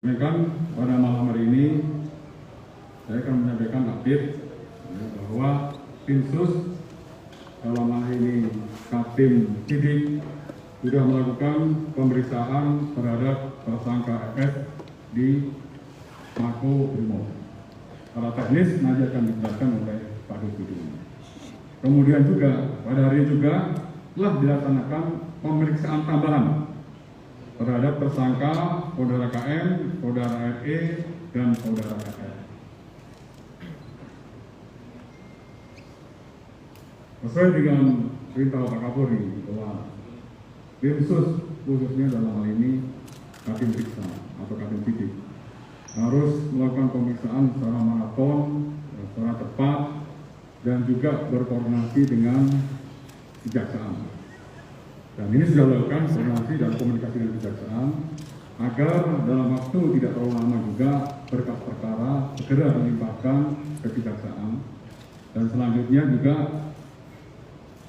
Pada malam hari ini saya akan menyampaikan update bahwa tim sus dalam hal ini Kaptim Sidik sudah melakukan pemeriksaan terhadap tersangka FS di Mako Brimob. Secara teknis nanti akan dijelaskan oleh Pak Deputi. Kemudian juga pada hari ini juga telah dilaksanakan pemeriksaan tambahan terhadap tersangka saudara KM, saudara RE, dan saudara KR. Sesuai dengan perintah Pak Kapolri bahwa tim sus khususnya dalam hal ini Kaptim Siksa atau Kaptim Sidik harus melakukan pemeriksaan secara maraton, secara tepat, dan juga berkoordinasi dengan kejaksaan. Dan ini sudah dilakukan koordinasi dan komunikasi dengan kejaksaan agar dalam waktu tidak terlalu lama juga berkas perkara segera dilimpahkan ke kejaksaan, dan selanjutnya juga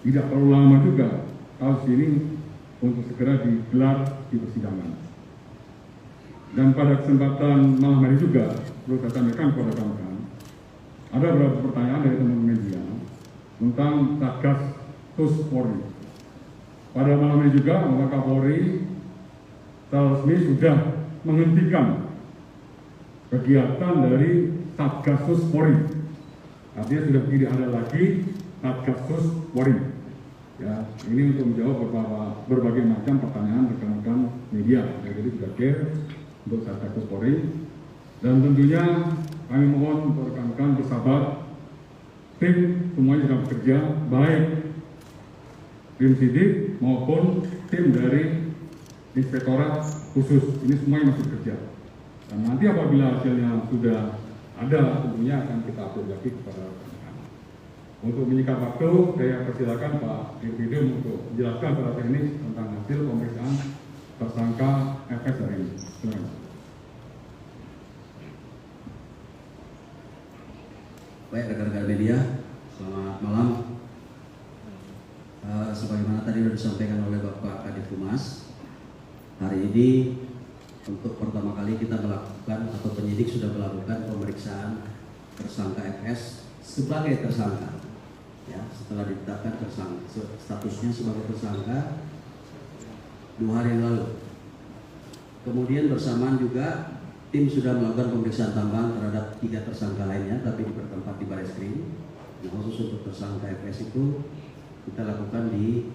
tidak terlalu lama juga kasus ini untuk segera digelar di persidangan. Dan pada kesempatan malam hari juga perlu saya sampaikan kepada rekan-rekan, ada beberapa pertanyaan dari teman-teman media tentang Satgas Sus Polri. Pada malam ini juga Bapak Kapolri secara resmi sudah menghentikan kegiatan dari Satgasus Polri. Artinya sudah tidak ada lagi Satgasus Polri. Ya, ini untuk menjawab berbagai macam pertanyaan rekan-rekan media. Jadi sudah clear untuk Satgasus Polri. Dan tentunya kami mohon untuk rekan-rekan bersabar. Tim semuanya sudah bekerja baik. Tim Sidik maupun tim dari Inspektorat Khusus, ini semuanya masih bekerja. Dan nanti apabila hasilnya sudah ada, tentunya akan kita upload lagi kepada rekan-rekan. Untuk menyingkat waktu, saya persilakan Pak Dirvido untuk menjelaskan secara teknis tentang hasil pemeriksaan tersangka FS hari ini. Terima kasih. Baik rekan-rekan media, selamat malam. Sebagaimana tadi sudah disampaikan oleh Bapak Kadif Humas, hari ini untuk pertama kali kita melakukan atau penyidik sudah melakukan pemeriksaan tersangka FS sebagai tersangka. Ya, setelah ditetapkan statusnya sebagai tersangka 2 hari yang lalu. Kemudian bersamaan juga tim sudah melakukan pemeriksaan tambahan terhadap 3 tersangka lainnya, tapi bertempat di Bareskrim. Nah, khusus untuk tersangka FS itu kita lakukan di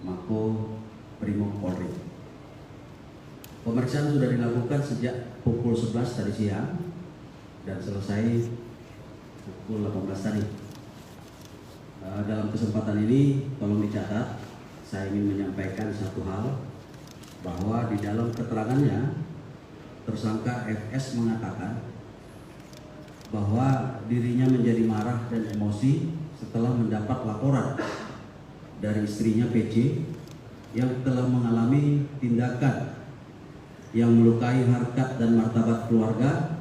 Mako Brimob Polri. Pemeriksaan sudah dilakukan sejak pukul 11 tadi siang dan selesai pukul 18 tadi. Dalam kesempatan ini tolong dicatat, saya ingin menyampaikan satu hal, bahwa di dalam keterangannya tersangka FS mengatakan bahwa dirinya menjadi marah dan emosi setelah mendapat laporan dari istrinya PC yang telah mengalami tindakan yang melukai harkat dan martabat keluarga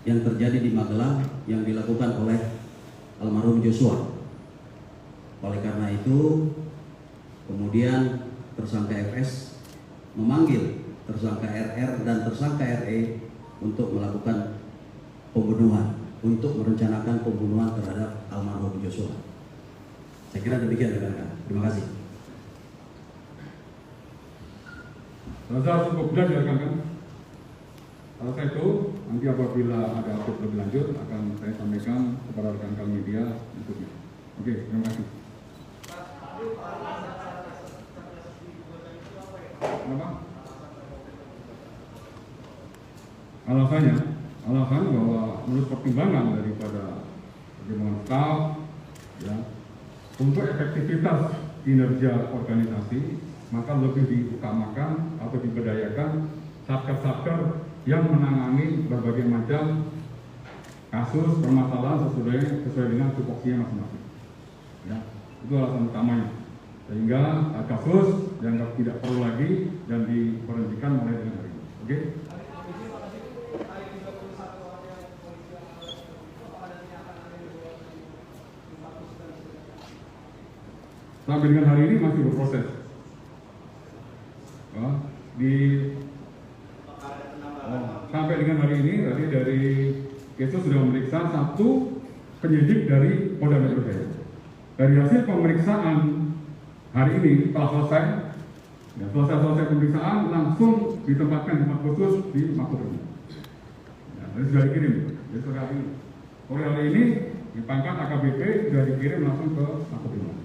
yang terjadi di Magelang yang dilakukan oleh almarhum Joshua. Oleh karena itu, kemudian tersangka FS memanggil tersangka RR dan tersangka RE untuk melakukan pembunuhan, untuk merencanakan pembunuhan terhadap almarhum Joshua. Saya kira demikian rekan-rekan. Terima kasih. Rasa cukup jelas ya rekan-rekan. Atas itu nanti apabila ada update lebih lanjut akan saya sampaikan kepada rekan-rekan media berikutnya. Oke, terima kasih. Apa? Alasan bahwa menurut pertimbangan daripada pertimbangan staf, ya, untuk efektivitas kinerja organisasi, maka lebih diutamakan atau diberdayakan satker-satker yang menangani berbagai macam kasus permasalahan sesuai dengan tupoksinya masing-masing. Ya, itu alasan utamanya. Sehingga kasus dianggap tidak perlu lagi dan diberhentikan mulai dengan hari ini. Oke? Sampai dengan hari ini masih berproses. Di sampai dengan hari ini tadi dari Kesus sudah memeriksa 1 penyidik dari Polda Metro Jaya. Dari hasil pemeriksaan hari ini telah selesai, ya, selesai pemeriksaan langsung ditempatkan di tempat khusus di Makobrimob. Ya, ini sudah dikirim. Besok hari ini, sore hari ini dipangkat AKBP sudah dikirim langsung ke Makobrimob.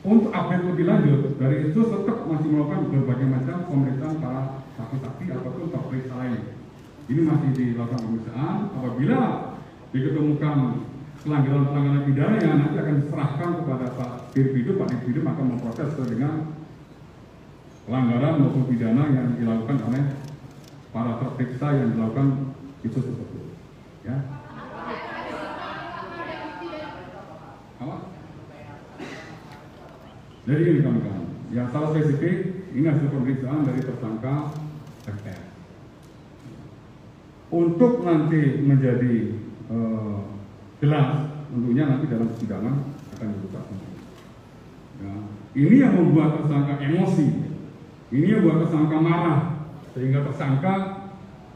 Untuk update lebih lanjut, dari itu tetap masih melakukan berbagai macam pemeriksaan para saksi-saksi ataupun terperiksa lain. Ini masih dilakukan pemeriksaan. Apabila diketemukan pelanggaran pidana yang nanti akan diserahkan kepada Pak Dirpidum, Pak Dirpidum akan memproses sesuai dengan pelanggaran maupun pidana yang dilakukan oleh para terperiksa yang dilakukan itu tersebut. Ya. Apa? Jadi ini kawan-kawan, yang salah spesifik ini hasil pemeriksaan dari tersangka FR. Untuk nanti menjadi jelas, tentunya nanti dalam persidangan akan dibuka. Ya, ini yang membuat tersangka emosi, ini yang membuat tersangka marah, sehingga tersangka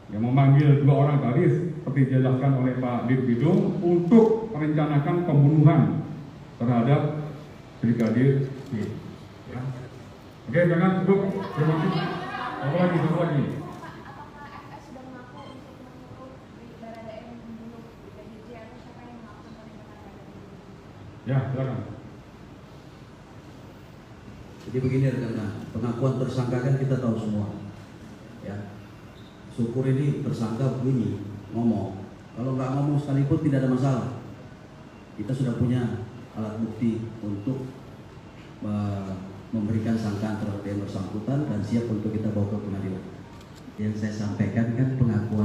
yang memanggil 2 orang tadi seperti dijelaskan oleh Pak Dirpidum untuk merencanakan pembunuhan terhadap Brigadir J. Ya. Oke, jangan cukup. Terima kasih. Apa lagi? Ya, silakan. Jadi begini rekan-rekan, pengakuan tersangka kan kita tahu semua. Ya. Syukur ini tersangka bunyi, ngomong. Kalau nggak ngomong sekalipun tidak ada masalah. Kita sudah punya alat bukti untuk memberikan sangkaan terhadap yang bersangkutan dan siap untuk kita bawa ke pengadilan. Yang saya sampaikan kan pengakuan